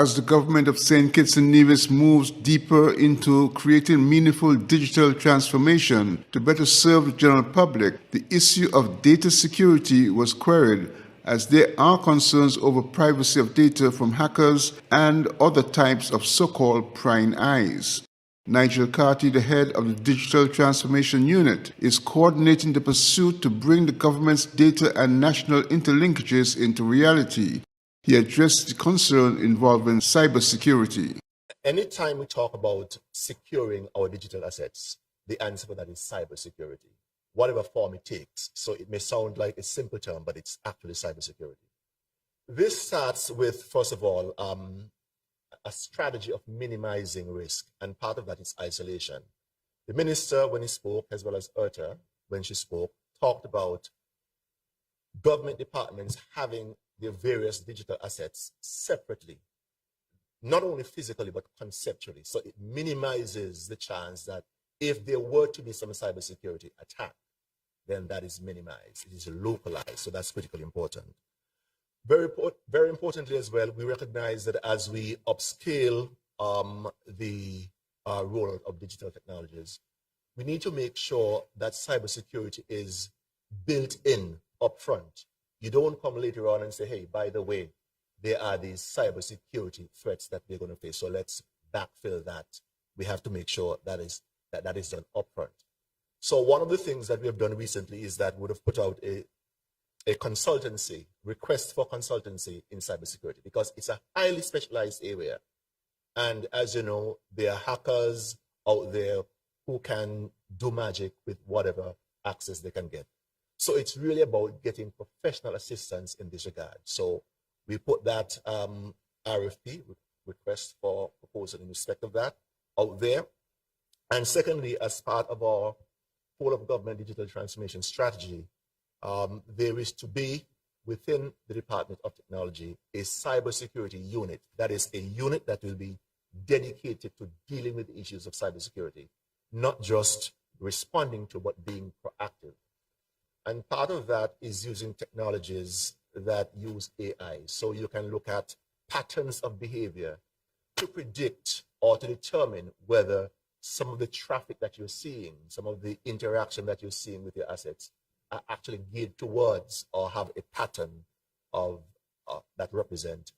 As the government of St. Kitts and Nevis moves deeper into creating meaningful digital transformation to better serve the general public, the issue of data security was queried, as there are concerns over privacy of data from hackers and other types of so-called prying eyes. Nigel Carty, the head of the Digital Transformation Unit, is coordinating the pursuit to bring the government's data and national interlinkages into reality. He addressed the concern involving cybersecurity. Anytime we talk about securing our digital assets, the answer for that is cybersecurity, whatever form it takes. So it may sound like a simple term, but it's actually cybersecurity. This starts with, first of all, a strategy of minimizing risk, and part of that is isolation. The minister, when he spoke, as well as Erta, when she spoke, talked about government departments having their various digital assets separately, not only physically, but conceptually. So it minimizes the chance that if there were to be some cybersecurity attack, then that is minimized. It is localized, so that's critically important. Very importantly as well, we recognize that as we upscale the rollout of digital technologies, we need to make sure that cybersecurity is built in upfront. You don't come later on and say, hey, by the way, there are these cybersecurity threats that we're going to face, so let's backfill that. We have to make sure that is done upfront. So one of the things that we have done recently is that we would have put out a consultancy, request for consultancy in cybersecurity, because it's a highly specialized area. And as you know, there are hackers out there who can do magic with whatever access they can get. So it's really about getting professional assistance in this regard. So we put that RFP, request for proposal in respect of that, out there. And secondly, as part of our whole of government digital transformation strategy, there is to be within the Department of Technology a cybersecurity unit. That is a unit that will be dedicated to dealing with the issues of cybersecurity, not just responding to, but being proactive. And part of that is using technologies that use AI. So you can look at patterns of behavior to predict or to determine whether some of the traffic that you're seeing, some of the interaction that you're seeing with your assets are actually geared towards or have a pattern of that represent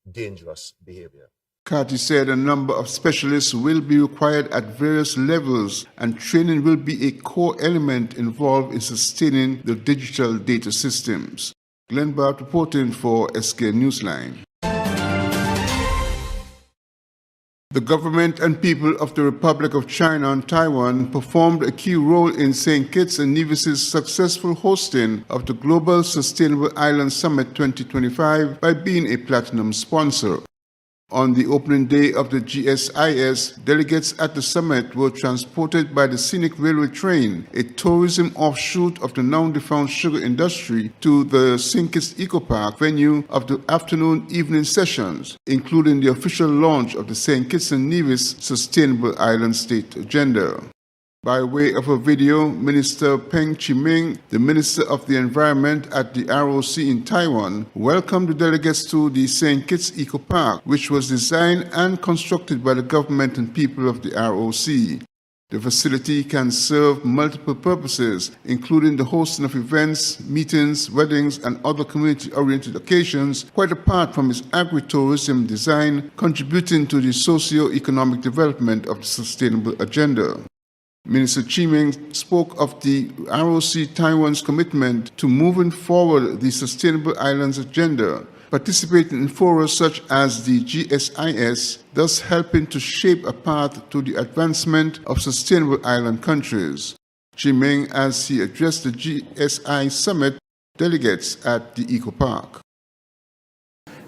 dangerous behavior. Carty said a number of specialists will be required at various levels, and training will be a core element involved in sustaining the digital data systems. Glenn Bart reporting for SKN Newsline. The government and people of the Republic of China and Taiwan performed a key role in St. Kitts and Nevis' successful hosting of the Global Sustainable Island Summit 2025 by being a platinum sponsor. On the opening day of the GSIS, delegates at the summit were transported by the scenic railway train, a tourism offshoot of the now-defunct sugar industry, to the St. Kitts Eco Park venue of the afternoon-evening sessions, including the official launch of the St. Kitts and Nevis Sustainable Island State Agenda. By way of a video, Minister Peng Chiming, the Minister of the Environment at the ROC in Taiwan, welcomed the delegates to the St. Kitts Eco Park, which was designed and constructed by the government and people of the ROC. The facility can serve multiple purposes, including the hosting of events, meetings, weddings, and other community-oriented occasions, quite apart from its agritourism design, contributing to the socio-economic development of the sustainable agenda. Minister Chiming spoke of the ROC Taiwan's commitment to moving forward the Sustainable Islands agenda, participating in fora such as the GSIS, thus helping to shape a path to the advancement of sustainable island countries. Chiming, as he addressed the GSI summit delegates at the Eco Park.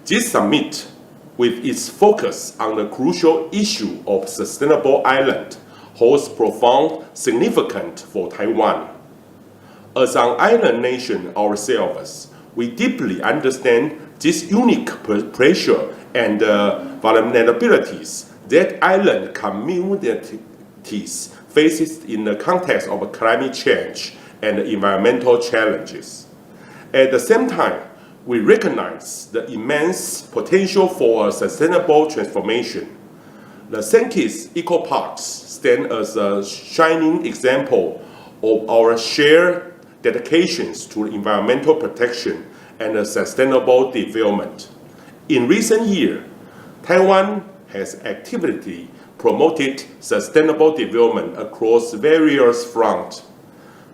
This summit, with its focus on the crucial issue of sustainable island, holds profound significance for Taiwan. As an island nation ourselves, we deeply understand this unique pressure and vulnerabilities that island communities face in the context of climate change and environmental challenges. At the same time, we recognize the immense potential for a sustainable transformation. The St. Kitts Eco Parks stand as a shining example of our shared dedications to environmental protection and sustainable development. In recent years, Taiwan has actively promoted sustainable development across various fronts.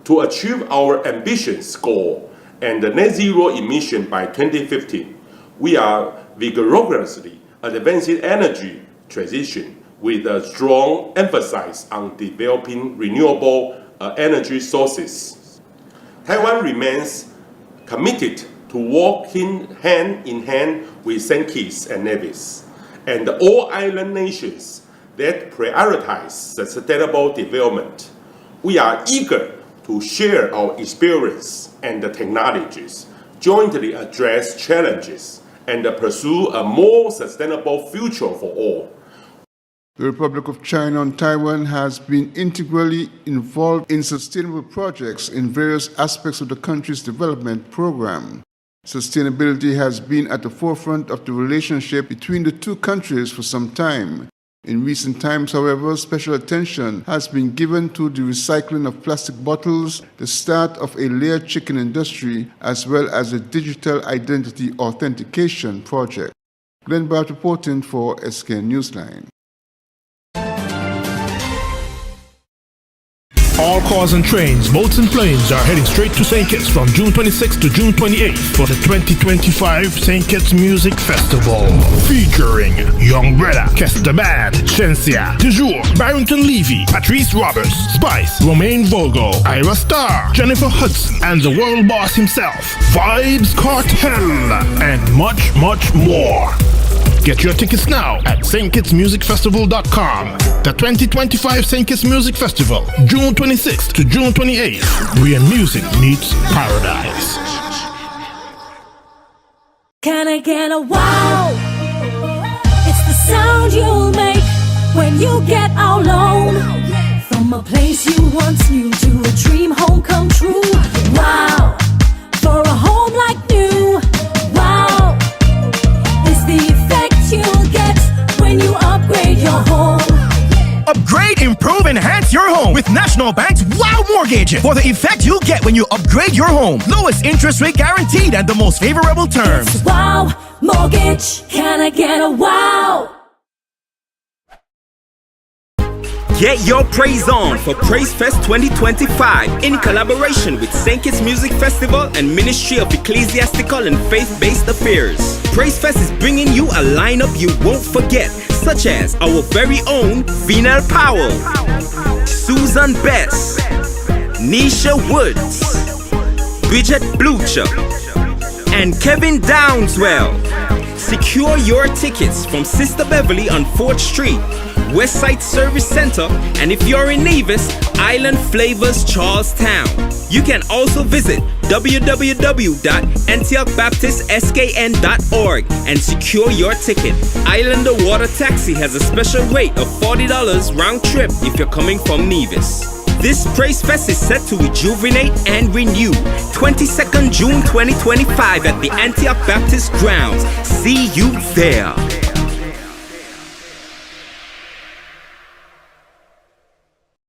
To achieve our ambitious goal and the net zero emission by 2050, we are vigorously advancing energy transition with a strong emphasis on developing renewable energy sources. Taiwan remains committed to working hand in hand with St. Kitts and Nevis and all island nations that prioritize sustainable development. We are eager to share our experience and technologies, jointly address challenges, and pursue a more sustainable future for all. The Republic of China and Taiwan has been integrally involved in sustainable projects in various aspects of the country's development program. Sustainability has been at the forefront of the relationship between the two countries for some time. In recent times, however, special attention has been given to the recycling of plastic bottles, the start of a layered chicken industry, as well as a digital identity authentication project. Glenn Barth reporting for SKN Newsline. All cars and trains, boats and planes are heading straight to St. Kitts from June 26th to June 28th for the 2025 St. Kitts Music Festival. Featuring Young Breda, Kester Bad, Shensia, Dejour, Barrington Levy, Patrice Roberts, Spice, Romaine Volgo, Ira Star, Jennifer Hudson, and the world boss himself, Vibes Cartel, and much, much more. Get your tickets now at stkitsmusicfestival.com. The 2025 St. Kitts Music Festival, June 26th to June 28th, where music meets paradise. Can I get a wow? It's the sound you'll make when you get out alone. From a place you once knew to a dream home come true. Wow, for a home like new. Wow, it's the effect you'll get when you upgrade your home. Upgrade, improve, enhance your home with National Bank's Wow Mortgage. For the effect you'll get when you upgrade your home. Lowest interest rate guaranteed and the most favorable terms. It's Wow Mortgage. Can I get a wow? Get your praise on for Praise Fest 2025 in collaboration with St. Kitts Music Festival and Ministry of Ecclesiastical and Faith-Based Affairs. Praise Fest is bringing you a lineup you won't forget, such as our very own Vinal Powell, Susan Bess, Nisha Woods, Bridget Blucher, and Kevin Downswell. Secure your tickets from Sister Beverly on 4th Street, Westside Service Center, and if you're in Nevis, Island Flavors Charlestown. You can also visit www.antiochbaptistskn.org and secure your ticket. Islander Water Taxi has a special rate of $40 round trip if you're coming from Nevis. This Praise Fest is set to rejuvenate and renew. 22nd June 2025 at the Antioch Baptist Grounds. See you there.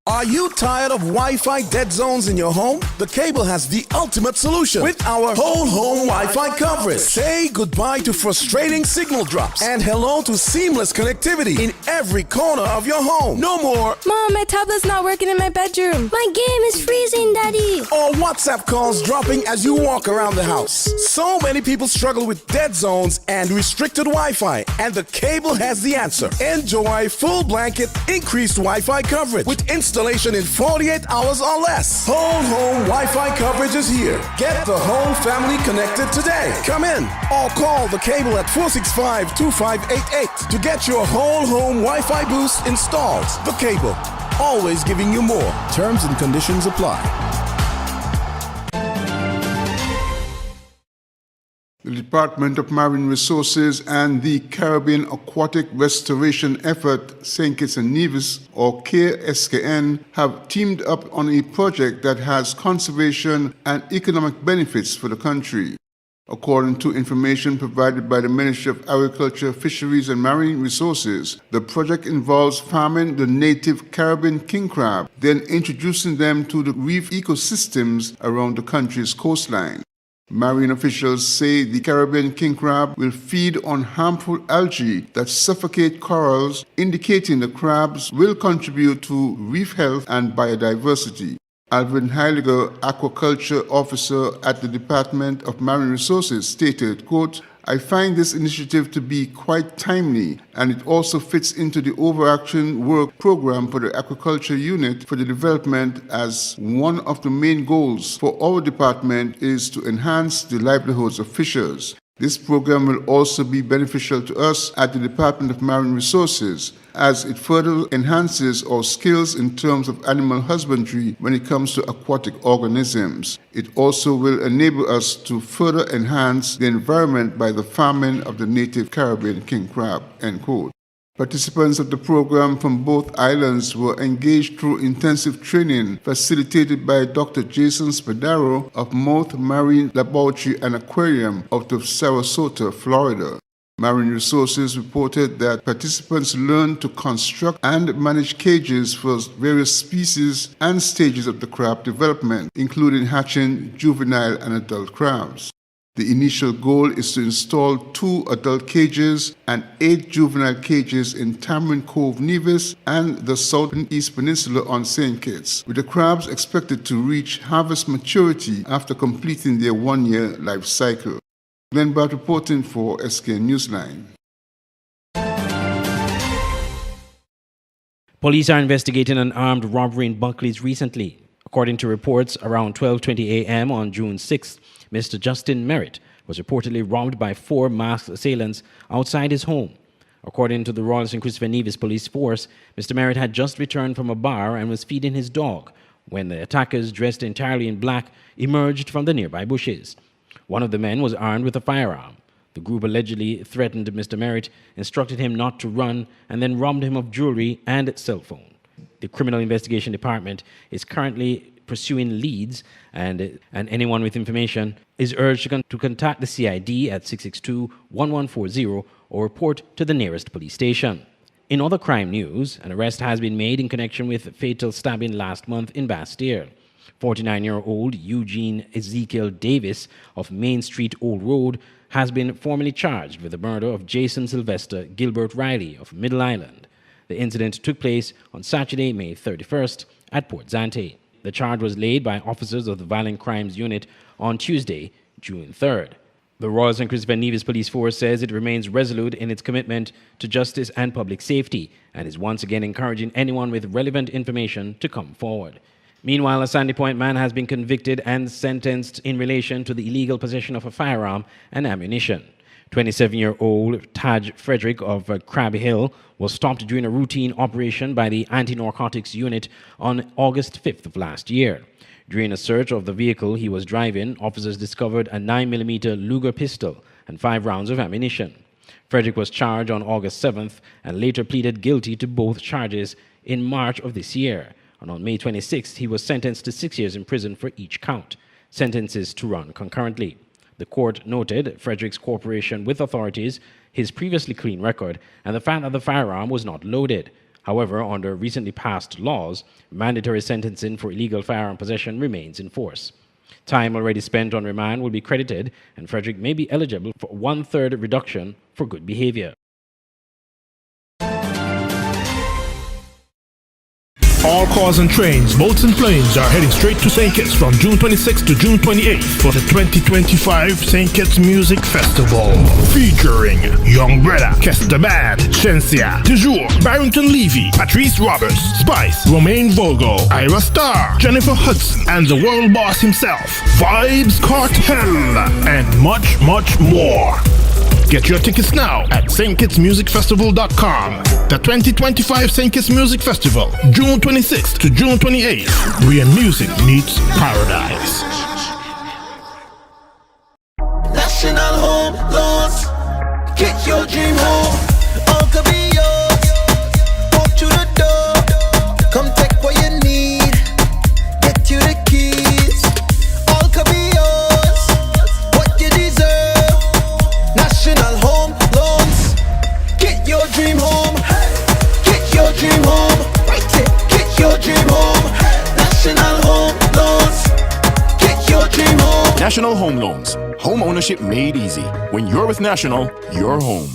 Are you tired of Wi-Fi dead zones in your home? The Cable has the ultimate solution with our whole home Wi-Fi coverage. Say goodbye to frustrating signal drops and hello to seamless connectivity in every corner of your home. No more Mom, my tablet's not working in my bedroom. My game is freezing, Daddy. or WhatsApp calls dropping as you walk around the house. So many people struggle with dead zones and restricted Wi-Fi, and the Cable has the answer. Enjoy full blanket increased Wi-Fi coverage with installation in 48 hours or less. Whole home Wi-Fi coverage is here. Get the whole family connected today. Come in or call the Cable at 465-2588 to get your whole home Wi-Fi boost installed. The Cable, always giving you more. Terms and conditions apply. The Department of Marine Resources and the Caribbean Aquatic Restoration Effort, St. Kitts and Nevis, or SKN, have teamed up on a project that has conservation and economic benefits for the country. According to information provided by the Ministry of Agriculture, Fisheries and Marine Resources, the project involves farming the native Caribbean king crab, then introducing them to the reef ecosystems around the country's coastline. Marine officials say the Caribbean king crab will feed on harmful algae that suffocate corals, indicating the crabs will contribute to reef health and biodiversity. Alvin Heiliger, aquaculture officer at the Department of Marine Resources, stated, quote, "I find this initiative to be quite timely, and it also fits into the overarching work program for the aquaculture unit for the development, as one of the main goals for our department is to enhance the livelihoods of fishers. This program will also be beneficial to us at the Department of Marine Resources, as it further enhances our skills in terms of animal husbandry when it comes to aquatic organisms. It also will enable us to further enhance the environment by the farming of the native Caribbean king crab," end quote. Participants of the program from both islands were engaged through intensive training facilitated by Dr. Jason Spadaro of Mouth Marine Laboratory and Aquarium out of Sarasota, Florida. Marine Resources reported that participants learned to construct and manage cages for various species and stages of the crab development, including hatching juvenile and adult crabs. The initial goal is to install 2 adult cages and 8 juvenile cages in Tamarind Cove, Nevis, and the southern East Peninsula on St. Kitts, with the crabs expected to reach harvest maturity after completing their 1-year life cycle. Glenn Bart reporting for SKN Newsline. Police are investigating an armed robbery in Buckley's recently. According to reports, around 12:20 a.m. on June 6th, Mr. Justin Merritt was reportedly robbed by 4 masked assailants outside his home. According to the Royal St. Christopher Nevis Police Force, Mr. Merritt had just returned from a bar and was feeding his dog when the attackers, dressed entirely in black, emerged from the nearby bushes. One of the men was armed with a firearm. The group allegedly threatened Mr. Merritt, instructed him not to run, and then robbed him of jewelry and cell phone. The Criminal Investigation Department is currently pursuing leads, and anyone with information is urged to contact the CID at 662-1140 or report to the nearest police station. In other crime news, an arrest has been made in connection with a fatal stabbing last month in Bastille. 49-year-old Eugene Ezekiel Davis of Main Street Old Road has been formally charged with the murder of Jason Sylvester Gilbert Riley of Middle Island. The incident took place on Saturday, May 31st at Port Zante. The charge was laid by officers of the Violent Crimes Unit on Tuesday, June 3rd. The Royal St. Christopher Nevis Police Force says it remains resolute in its commitment to justice and public safety and is once again encouraging anyone with relevant information to come forward. Meanwhile, a Sandy Point man has been convicted and sentenced in relation to the illegal possession of a firearm and ammunition. 27-year-old Taj Frederick of Crab Hill was stopped during a routine operation by the Anti-Narcotics Unit on August 5th of last year. During a search of the vehicle he was driving, officers discovered a 9mm Luger pistol and 5 rounds of ammunition. Frederick was charged on August 7th and later pleaded guilty to both charges in March of this year. And on May 26th, he was sentenced to 6 years in prison for each count, sentences to run concurrently. The court noted Frederick's cooperation with authorities, his previously clean record, and the fact that the firearm was not loaded. However, under recently passed laws, mandatory sentencing for illegal firearm possession remains in force. Time already spent on remand will be credited, and Frederick may be eligible for 1/3 reduction for good behavior. All cars and trains, boats and planes are heading straight to St. Kitts from June 26th to June 28th for the 2025 St. Kitts Music Festival. Featuring Young Brother, Kes the Bad, Shensia, Toujours, Barrington Levy, Patrice Roberts, Spice, Romaine Vogo, Ira Star, Jennifer Hudson, and the world boss himself, Vibes Cartel, and much, much more. Get your tickets now at stkitsmusicfestival.com. The 2025 St. Kitts Music Festival, June 26th to June 28th, where music meets paradise. National Home Loans, get your dream home. All could be yours. Walk through the door, come take what you need. Get you the keys. All could be yours. What you deserve. dream home. National Home Loans. Get your dream home. National Home Loans. Home ownership made easy. When you're with National, you're home.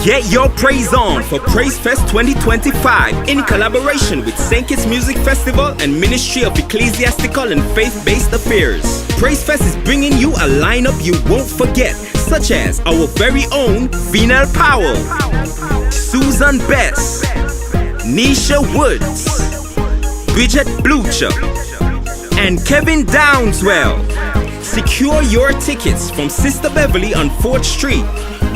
Get your praise on for Praise Fest 2025 in collaboration with St. Kitts Music Festival and Ministry of Ecclesiastical and Faith-Based Affairs. Praise Fest is bringing you a lineup you won't forget, such as our very own Vinal Powell, Susan Bess, Nisha Woods, Bridget Blucher, and Kevin Downswell. Secure your tickets from Sister Beverly on 4th Street,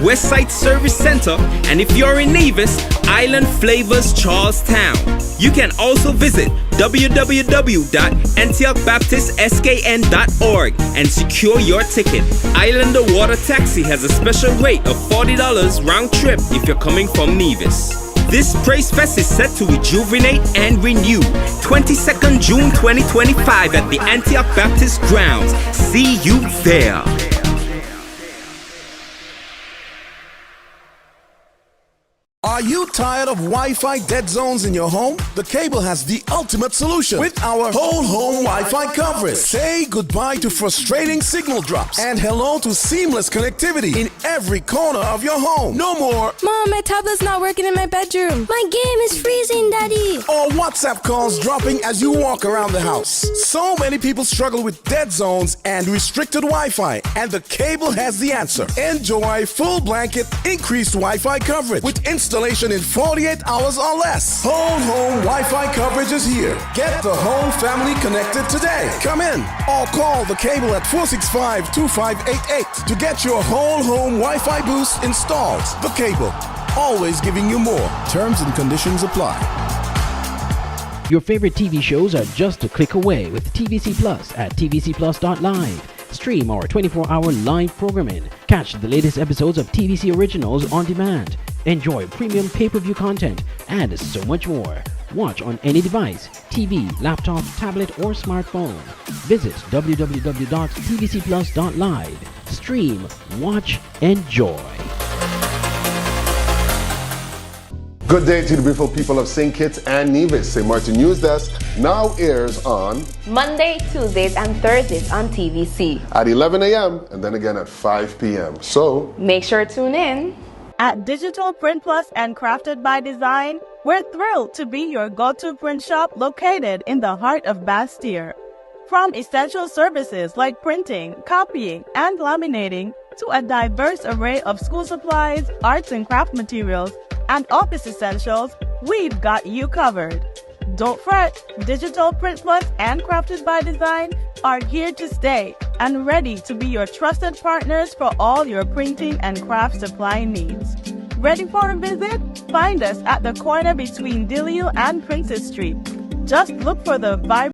Westside Service Center, and if you're in Nevis, Island Flavors Charlestown. You can also visit www.antiochbaptistskn.org and secure your ticket. Islander Water Taxi has a special rate of $40 round trip if you're coming from Nevis. This Praise Fest is set to rejuvenate and renew. 22nd June 2025 at the Antioch Baptist Grounds. See you there. Are you tired of Wi-Fi dead zones in your home? The Cable has the ultimate solution with our whole home Wi-Fi coverage. Say goodbye to frustrating signal drops and hello to seamless connectivity in every corner of your home. No more Mom, my tablet's not working in my bedroom. My game is freezing, Daddy. or WhatsApp calls dropping as you walk around the house. So many people struggle with dead zones and restricted Wi-Fi, and the Cable has the answer. Enjoy full blanket increased Wi-Fi coverage with installation in 48 hours or less. Whole home Wi-Fi coverage is here. Get the whole family connected today. Come in or call the Cable at 465-2588 to get your whole home Wi-Fi boost installed. The Cable, always giving you more. Terms and conditions apply. Your favorite TV shows are just a click away with TVC Plus at tvcplus.live. Stream our 24-hour live programming. Catch the latest episodes of TVC Originals on demand. Enjoy premium pay-per-view content and so much more. Watch on any device, TV, laptop, tablet, or smartphone. Visit www.tvcplus.live. Stream, watch, enjoy. Good day to the beautiful people of St. Kitts and Nevis. St. Martin News Desk now airs on Monday, Tuesdays, and Thursdays on TVC at 11 a.m. and then again at 5 p.m. So make sure to tune in. At Digital Print Plus and Crafted by Design, we're thrilled to be your go-to print shop located in the heart of Bastille. From essential services like printing, copying, and laminating to a diverse array of school supplies, arts and craft materials, and office essentials, we've got you covered. Don't fret, Digital Print Plus and Crafted by Design are here to stay and ready to be your trusted partners for all your printing and craft supply needs. Ready for a visit? Find us at the corner between Dillio and Princess Street. Just look for the vibrant